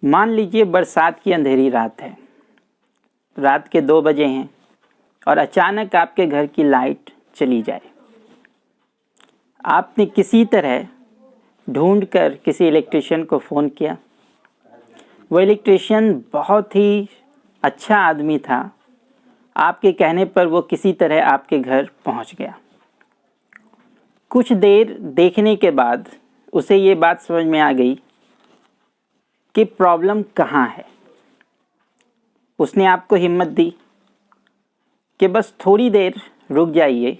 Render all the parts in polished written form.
मान लीजिए बरसात की अंधेरी रात है, रात के 2 बजे हैं और अचानक आपके घर की लाइट चली जाए। आपने किसी तरह ढूंढकर किसी इलेक्ट्रिशियन को फ़ोन किया। वो इलेक्ट्रिशियन बहुत ही अच्छा आदमी था। आपके कहने पर वो किसी तरह आपके घर पहुंच गया। कुछ देर देखने के बाद उसे ये बात समझ में आ गई कि प्रॉब्लम कहाँ है। उसने आपको हिम्मत दी कि बस थोड़ी देर रुक जाइए,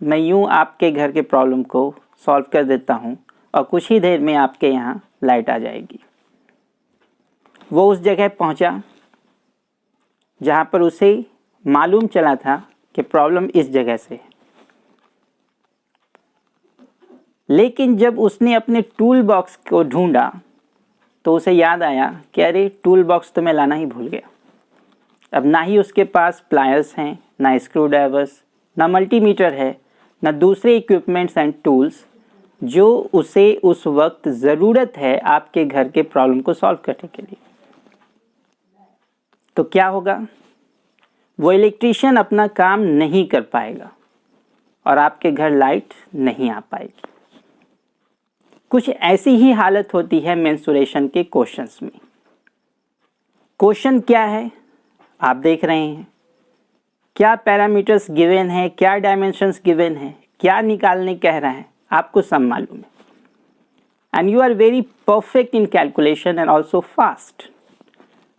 मैं यूँ आपके घर के प्रॉब्लम को सॉल्व कर देता हूँ और कुछ ही देर में आपके यहाँ लाइट आ जाएगी। वो उस जगह पहुँचा जहाँ पर उसे मालूम चला था कि प्रॉब्लम इस जगह से है। लेकिन जब उसने अपने टूल बॉक्स को ढूंढा तो उसे याद आया कि अरे टूल बॉक्स तो मैं लाना ही भूल गया। अब ना ही उसके पास प्लायर्स हैं, ना स्क्रू ड्राइवर्स, ना मल्टीमीटर है, ना दूसरे इक्विपमेंट्स एंड टूल्स जो उसे उस वक्त ज़रूरत है आपके घर के प्रॉब्लम को सॉल्व करने के लिए। तो क्या होगा? वो इलेक्ट्रिशियन अपना काम नहीं कर पाएगा और आपके घर लाइट नहीं आ पाएगी। कुछ ऐसी ही हालत होती है मेंसुरेशन के क्वेश्चंस में। क्वेश्चन क्या है आप देख रहे हैं, क्या पैरामीटर्स गिवन है, क्या डायमेंशंस गिवन है, क्या निकालने कह रहा है, आपको सब मालूम है। And you are very perfect in calculation and also fast.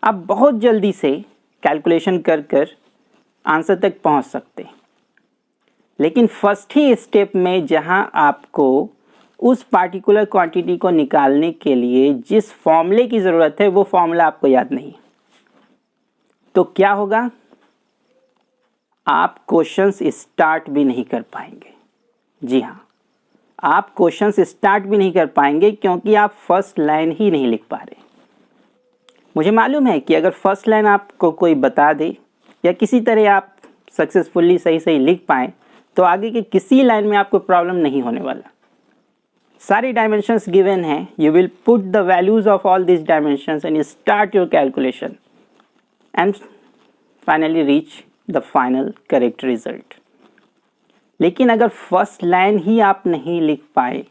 आप बहुत जल्दी से कैलकुलेशन कर आंसर तक पहुंच सकते हैं। लेकिन फर्स्ट ही स्टेप में जहां आपको उस पार्टिकुलर क्वांटिटी को निकालने के लिए जिस फॉर्मूले की ज़रूरत है वो फॉर्मूला आपको याद नहीं। तो क्या होगा? आप क्वेश्चंस स्टार्ट भी नहीं कर पाएंगे। जी हाँ, आप क्वेश्चंस स्टार्ट भी नहीं कर पाएंगे क्योंकि आप फर्स्ट लाइन ही नहीं लिख पा रहे। मुझे मालूम है कि अगर फर्स्ट लाइन आपको कोई बता दे या किसी तरह आप सक्सेसफुली सही लिख पाएँ तो आगे के किसी लाइन में आपको प्रॉब्लम नहीं होने वाला। सारे डायमेंशंस गिवन हैं, you will put the values of all this dimensions and you start your calculation and finally reach the final correct result. लेकिन अगर फर्स्ट लाइन ही आप नहीं लिख पाए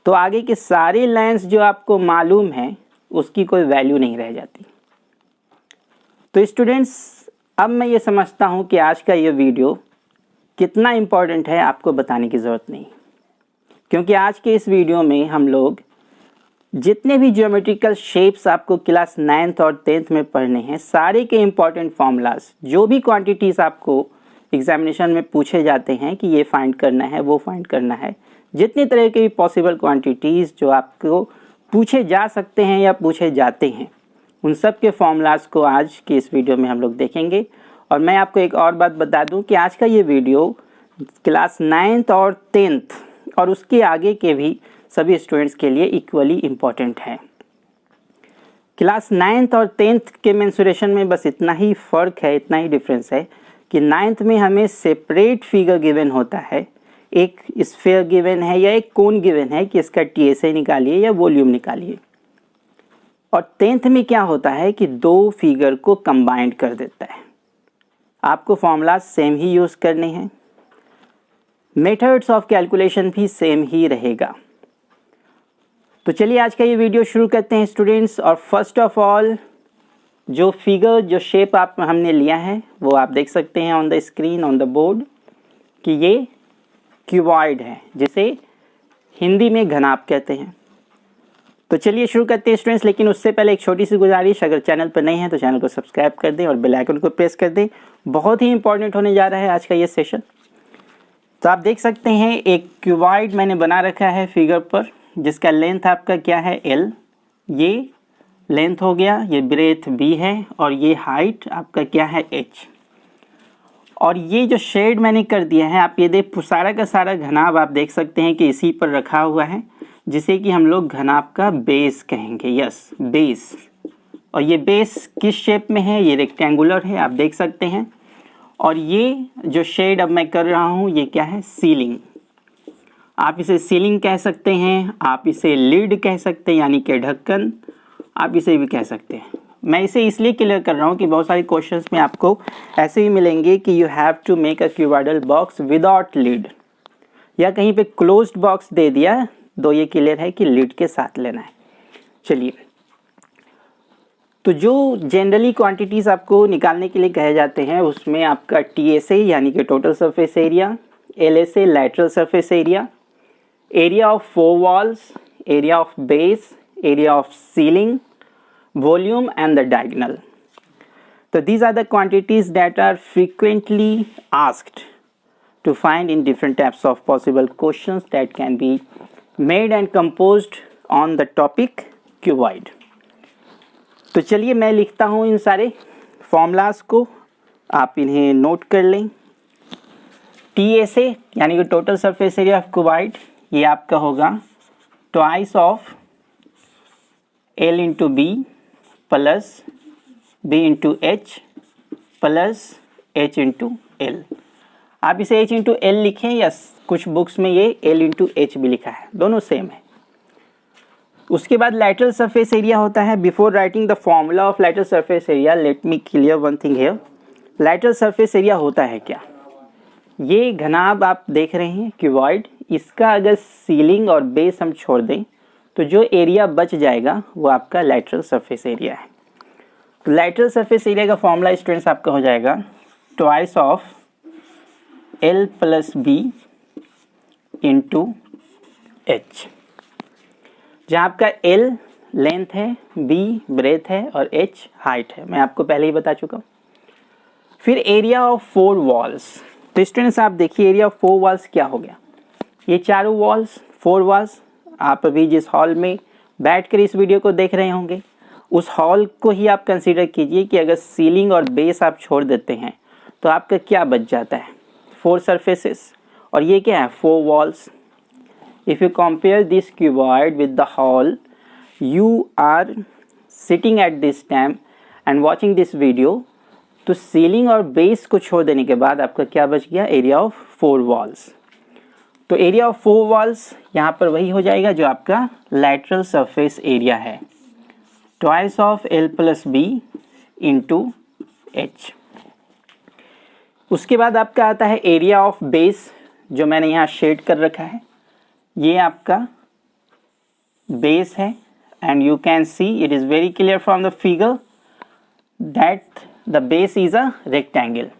तो आगे के सारे लाइन्स जो आपको मालूम है उसकी कोई वैल्यू नहीं रह जाती। तो स्टूडेंट्स, अब मैं ये समझता हूँ कि आज का ये वीडियो कितना इम्पोर्टेंट है आपको बताने की ज़रूरत नहीं, क्योंकि आज के इस वीडियो में हम लोग जितने भी ज्योमेट्रिकल शेप्स आपको क्लास 9th और 10th में पढ़ने हैं, सारे के इम्पॉर्टेंट फॉर्मूलाज, जो भी क्वांटिटीज़ आपको एग्जामिनेशन में पूछे जाते हैं कि ये फाइंड करना है, वो फाइंड करना है, जितनी तरह के भी पॉसिबल क्वांटिटीज़ जो आपको पूछे जा सकते हैं या पूछे जाते हैं, उन सब के फॉर्मूलाज को आज के इस वीडियो में हम लोग देखेंगे। और मैं आपको एक और बात बता दूं कि आज का ये वीडियो क्लास 9th और 10th और उसके आगे के भी सभी स्टूडेंट्स के लिए इक्वली इम्पॉर्टेंट है। क्लास 9th और 10th के मेंसुरेशन में बस इतना ही फ़र्क है, इतना ही डिफरेंस है कि 9th में हमें सेपरेट फिगर गिवन होता है, एक स्फीयर गिवन है या एक कोन गिवन है कि इसका TSA निकालिए या वॉल्यूम निकालिए। और 10th में क्या होता है कि दो फिगर को कंबाइंड कर देता है। आपको फॉर्मूला सेम ही यूज़ करने हैं, मेथड्स ऑफ कैलकुलेशन भी सेम ही रहेगा। तो चलिए आज का ये वीडियो शुरू करते हैं स्टूडेंट्स। और फर्स्ट ऑफ ऑल जो फिगर, जो शेप हमने लिया है वो आप देख सकते हैं on the screen, on the board, कि ये क्यूबॉइड है, जिसे हिंदी में घनाभ कहते हैं। तो चलिए शुरू करते हैं स्टूडेंट्स। लेकिन उससे पहले एक छोटी सी गुजारिश, अगर चैनल पर नए हैं तो चैनल को सब्सक्राइब कर दें और बेल आइकन को प्रेस कर दें। बहुत ही इंपॉर्टेंट होने जा रहा है आज का ये सेशन। तो आप देख सकते हैं एक क्यूबॉइड मैंने बना रखा है फिगर पर, जिसका लेंथ आपका क्या है L, ये लेंथ हो गया, ये ब्रेथ B है और ये हाइट आपका क्या है H। और ये जो शेड मैंने कर दिया है, आप ये देख सारा का सारा घनाभ आप देख सकते हैं कि इसी पर रखा हुआ है, जिसे कि हम लोग घनाभ का बेस कहेंगे। Yes, base. और ये बेस किस शेप में है? ये रेक्टेंगुलर है, आप देख सकते हैं। और ये जो शेड अब मैं कर रहा हूँ ये क्या है? सीलिंग। आप इसे सीलिंग कह सकते हैं, आप इसे लिड कह सकते हैं यानी कि ढक्कन, आप इसे भी कह सकते हैं। मैं इसे इसलिए क्लियर कर रहा हूँ कि बहुत सारे क्वेश्चंस में आपको ऐसे ही मिलेंगे कि you have to make a cuboidal box without lid, या कहीं पे क्लोज्ड बॉक्स दे दिया, तो ये क्लियर है कि लीड के साथ लेना है। चलिए, तो जो जनरली क्वांटिटीज़ आपको निकालने के लिए कहे जाते हैं उसमें आपका TSA यानी कि total surface area, LSA lateral surface area, area of 4 walls, area of base, area of ceiling, volume and the diagonal. So these are the quantities that are frequently asked to find in different types of possible questions that can be made and composed on the topic cuboid. तो चलिए मैं लिखता हूँ इन सारे formulas को, आप इन्हें note कर लें। TSA यानी कि total surface area of cuboid, ये आपका होगा twice of L into B plus B into H plus H into L। आप इसे H इंटू L लिखें या कुछ बुक्स में ये L इंटू H भी लिखा है, दोनों सेम है। उसके बाद लैटरल सरफेस एरिया होता है। Before writing the formula of lateral surface area, let me clear one thing here. Lateral surface area होता है क्या? ये घनाभ आप देख रहे हैं क्यूबॉइड, इसका अगर सीलिंग और बेस हम छोड़ दें तो जो एरिया बच जाएगा वो आपका लैटरल सरफेस एरिया है। तो लैटरल सरफेस एरिया का फॉर्मूला स्टूडेंट्स आपका हो जाएगा twice of L plus B into H, जहाँ आपका L लेंथ है, B ब्रेथ है और H हाइट है, मैं आपको पहले ही बता चुका हूँ। फिर एरिया ऑफ 4 वॉल्स, तो स्टूडेंट्स आप देखिए एरिया ऑफ 4 वॉल्स क्या हो गया, ये चारों वॉल्स 4 वॉल्स। आप अभी जिस हॉल में बैठकर इस वीडियो को देख रहे होंगे उस हॉल को ही आप कंसीडर कीजिए कि अगर सीलिंग और बेस आप छोड़ देते हैं तो आपका क्या बच जाता है, 4 सरफेसेस, और ये क्या है 4 walls. If you compare this cuboid with the hall you are sitting at this time and watching this video, तो सीलिंग और बेस को छोड़ देने के बाद आपका क्या बच गया, एरिया ऑफ 4 वॉल्स। तो एरिया ऑफ 4 वॉल्स यहाँ पर वही हो जाएगा जो आपका लैटरल सरफेस एरिया है, twice of L plus B into H। उसके बाद आपका आता है एरिया ऑफ बेस, जो मैंने यहाँ शेड कर रखा है, ये आपका बेस है and you can see it is very clear from the figure that the base is a rectangle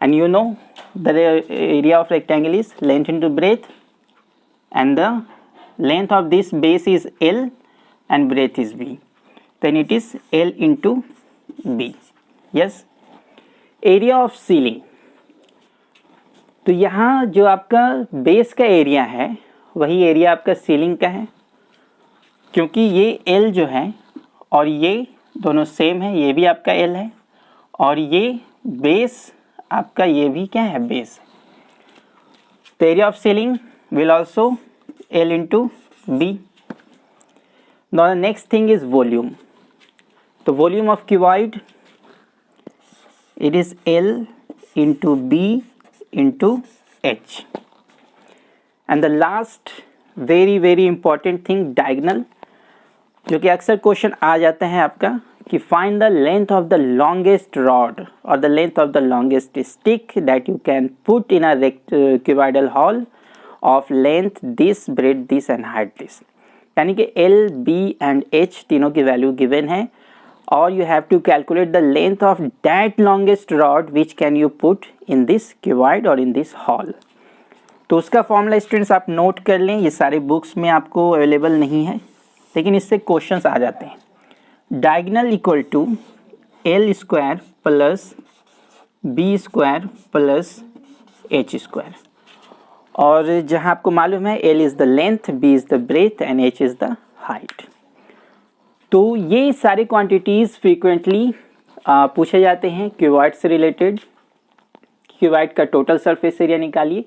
and you know the area of rectangle is length into breadth and the length of this base is L and breadth is B, then it is L into B. Yes, area of ceiling, तो यहाँ जो आपका base का area है वही area आपका ceiling का है, क्योंकि ये L जो है और ये दोनों सेम है, ये भी आपका L है और ये बेस आपका ये भी क्या है, बेस। तो area of ceiling will also L into B। Now the next thing is volume. तो volume of cuboid it is L into B into H। And the last very very important thing diagonal, जो कि अक्सर question आ जाता है आपका कि find the length of the longest rod or the length of the longest stick that you can put in a cuboidal hall of length this, breadth this and height this। यानी कि L, B and H तीनों की value given है और you have to calculate the length of that longest rod which can you put in this cuboid or in this hall। तो उसका formula students आप note कर लें, ये सारे बुक्स में आपको अवेलेबल नहीं है लेकिन इससे क्वेश्चंस आ जाते हैं। Diagonal equal to L square plus B square plus H square, और जहां आपको मालूम है L is the length, B is the breadth and H is the height. तो ये सारे क्वांटिटीज़ फ्रीक्वेंटली पूछे जाते हैं क्यूबॉइड से रिलेटेड। क्यूबॉइड का टोटल सरफेस एरिया निकालिए।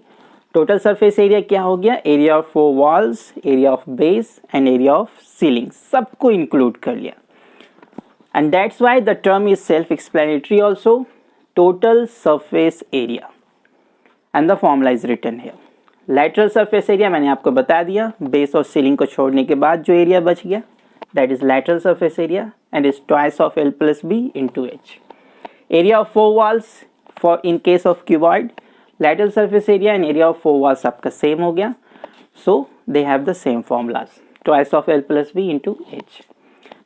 टोटल सरफेस एरिया क्या हो गया, area of 4 walls, area of base and area of ceiling, सबको इंक्लूड कर लिया। And that's why the term is self-explanatory also, total surface area, and the formula is written here। lateral surface area मैंने आपको बता दिया, base और ceiling को छोड़ने के बाद जो एरिया बच गया that is lateral surface area, and is twice of L plus B into H. Area of 4 walls for in case of cuboid, lateral surface area and area of 4 walls आपका same हो गया, so they have the same formulas, twice of L plus B into H.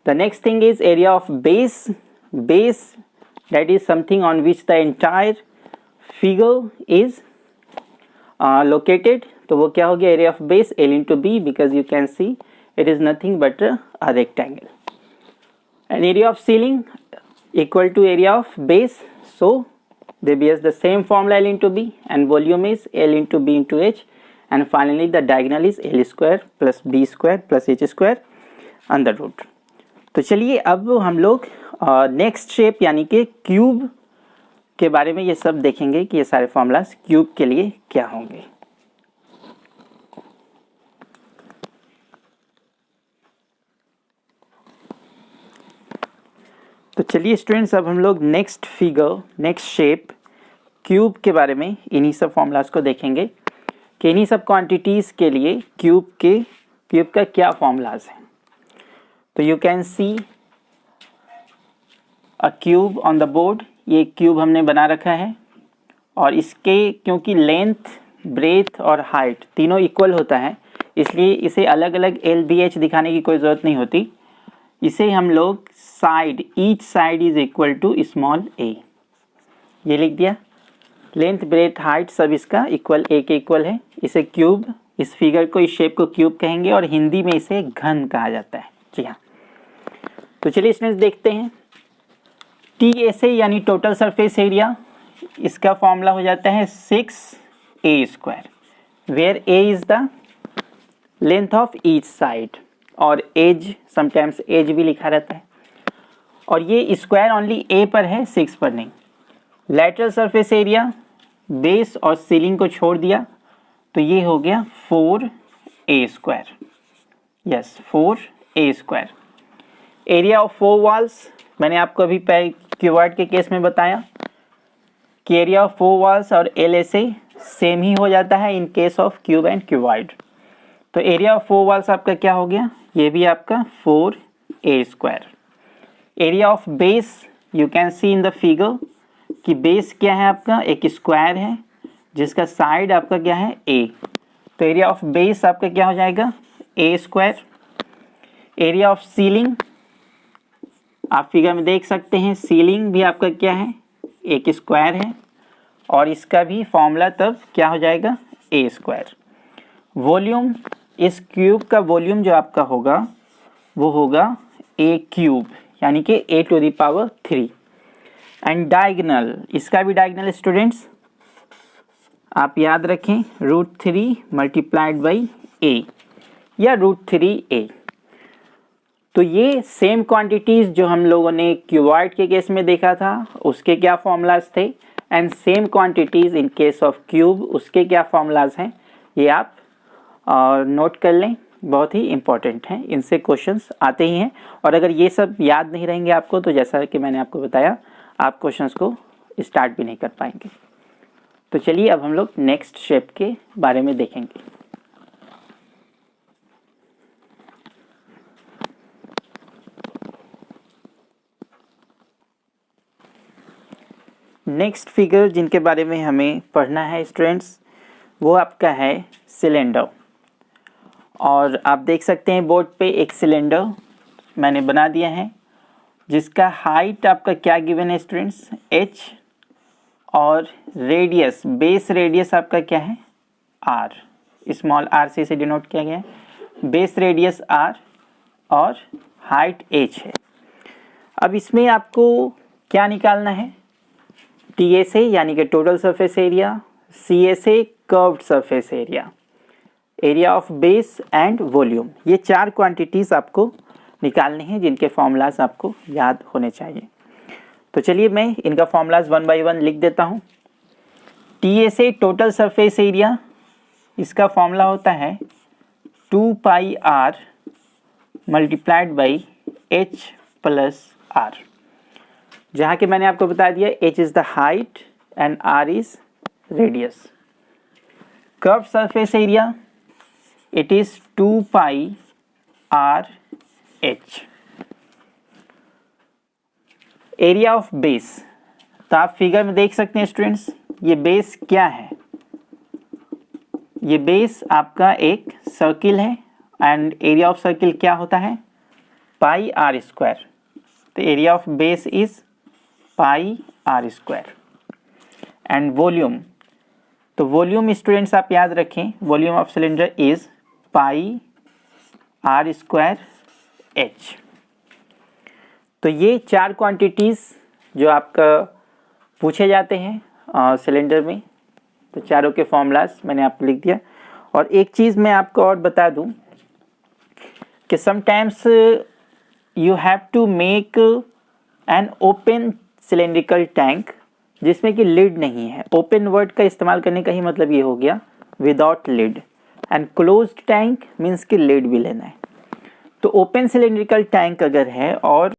The next thing is area of base. Base, that is something on which the entire figure is located. तो वो क्या हो गया, area of base L into B, because you can see it is nothing but a rectangle. And area of ceiling equal to area of base, so they bears the same formula L into B, and volume is L into B into H, and finally the diagonal is L square plus B square plus H square under root. तो चलिए अब हम लोग next shape यानी कि cube के बारे में ये सब देखेंगे कि ये सारे फॉर्मूलाज क्यूब के लिए क्या होंगे। तो चलिए स्टूडेंट्स, अब हम लोग next figure, next shape cube के बारे में इन्हीं सब फॉर्मूलाज को देखेंगे कि इन्हीं सब क्वांटिटीज़ के लिए क्यूब का क्या फॉर्मूलाज है। तो you can see a cube on the board. ये क्यूब हमने बना रखा है और इसके क्योंकि लेंथ, ब्रेथ और हाइट तीनों इक्वल होता है, इसलिए इसे अलग अलग एल बी एच दिखाने की कोई ज़रूरत नहीं होती। इसे हम लोग side, each side is equal to small a, ये लिख दिया। लेंथ, ब्रेथ, हाइट सब इसका इक्वल ए के इक्वल है। इसे क्यूब, इस फिगर को, इस शेप को क्यूब कहेंगे और हिंदी में इसे घन कहा जाता है। जी हाँ, तो चलिए स्टूडेंट्स देखते हैं। टी एस ए यानी टोटल सरफेस एरिया, इसका फॉर्मूला हो जाता है 6a², where A is the length of each side और एज, समटाइम्स एज भी लिखा रहता है, और ये स्क्वायर ओनली ए पर है, 6 पर नहीं। लैटरल सरफेस एरिया, बेस और सीलिंग को छोड़ दिया तो ये हो गया 4a², yes 4a²। Area of 4 walls, मैंने आपको अभी क्यूबॉइड के केस में बताया कि एरिया ऑफ 4 वॉल्स और LSA सेम ही हो जाता है in case of cube and cuboid. तो एरिया ऑफ 4 वॉल्स आपका क्या हो गया, ये भी आपका 4a²। Area of base, you can see in the figure कि बेस क्या है आपका, एक स्क्वायर है जिसका साइड आपका क्या है a, तो एरिया ऑफ बेस आपका क्या हो जाएगा a²। एरिया ऑफ सीलिंग, आप फिगर में देख सकते हैं, सीलिंग भी आपका क्या है, एक स्क्वायर है और इसका भी फॉर्मूला तब क्या हो जाएगा a²। वॉल्यूम, इस क्यूब का वॉल्यूम जो आपका होगा वो होगा a³ यानी कि a⁻3। एंड डायगोनल, इसका भी डायगोनल स्टूडेंट्स आप याद रखें √3 मल्टीप्लाइड बाई a या √3a। तो ये सेम क्वांटिटीज़ जो हम लोगों ने क्यूबॉइड के केस में देखा था उसके क्या फॉर्मूलाज थे, and same quantities in case of cube उसके क्या फॉर्मूलाज हैं, ये आप नोट कर लें, बहुत ही इम्पॉर्टेंट हैं, इनसे क्वेश्चंस आते ही हैं। और अगर ये सब याद नहीं रहेंगे आपको तो जैसा कि मैंने आपको बताया आप क्वेश्चंस को स्टार्ट भी नहीं कर पाएंगे। तो चलिए अब हम लोग नेक्स्ट शेप के बारे में देखेंगे। नेक्स्ट फिगर जिनके बारे में हमें पढ़ना है स्टूडेंट्स, वो आपका है सिलेंडर। और आप देख सकते हैं बोर्ड पे एक सिलेंडर मैंने बना दिया है जिसका हाइट आपका क्या गिवन है स्टूडेंट्स, h, और रेडियस, बेस रेडियस आपका क्या है r, स्मॉल r से इसे डिनोट किया गया है। बेस रेडियस r और हाइट h है। अब इसमें आपको क्या निकालना है, TSA यानी कि total surface area, CSA curved surface area, area of base and volume, ये 4 क्वांटिटीज़ आपको निकालनी है जिनके फॉर्मूलाज आपको याद होने चाहिए। तो चलिए मैं इनका फॉर्मूलाज 1 बाय 1 लिख देता हूँ। TSA टोटल सरफेस एरिया, इसका फॉर्मूला होता है 2πr multiplied by h plus r, जहाँ कि मैंने आपको बता दिया h is the height and r is radius. Curve surface area, it is 2πr H। Area of base, तो आप फिगर में देख सकते हैं स्टूडेंट्स, ये बेस क्या है? ये बेस आपका एक सर्किल है एंड एरिया ऑफ सर्किल क्या होता है? Pi R square. तो area of base is pi R square. And volume, तो वॉल्यूम स्टूडेंट्स आप याद रखें, volume of cylinder is pi R square H. तो ये 4 क्वांटिटीज़ जो आपका पूछे जाते हैं सिलेंडर में, तो चारों के फॉर्मूलाज मैंने आपको लिख दिया। और एक चीज़ मैं आपको और बता दूं कि sometimes you have to make an open cylindrical tank जिसमें कि लिड नहीं है। ओपन वर्ड का इस्तेमाल करने का ही मतलब ये हो गया without lid, and closed tank means कि लिड भी लेना है। तो ओपन सिलेंड्रिकल टैंक अगर है और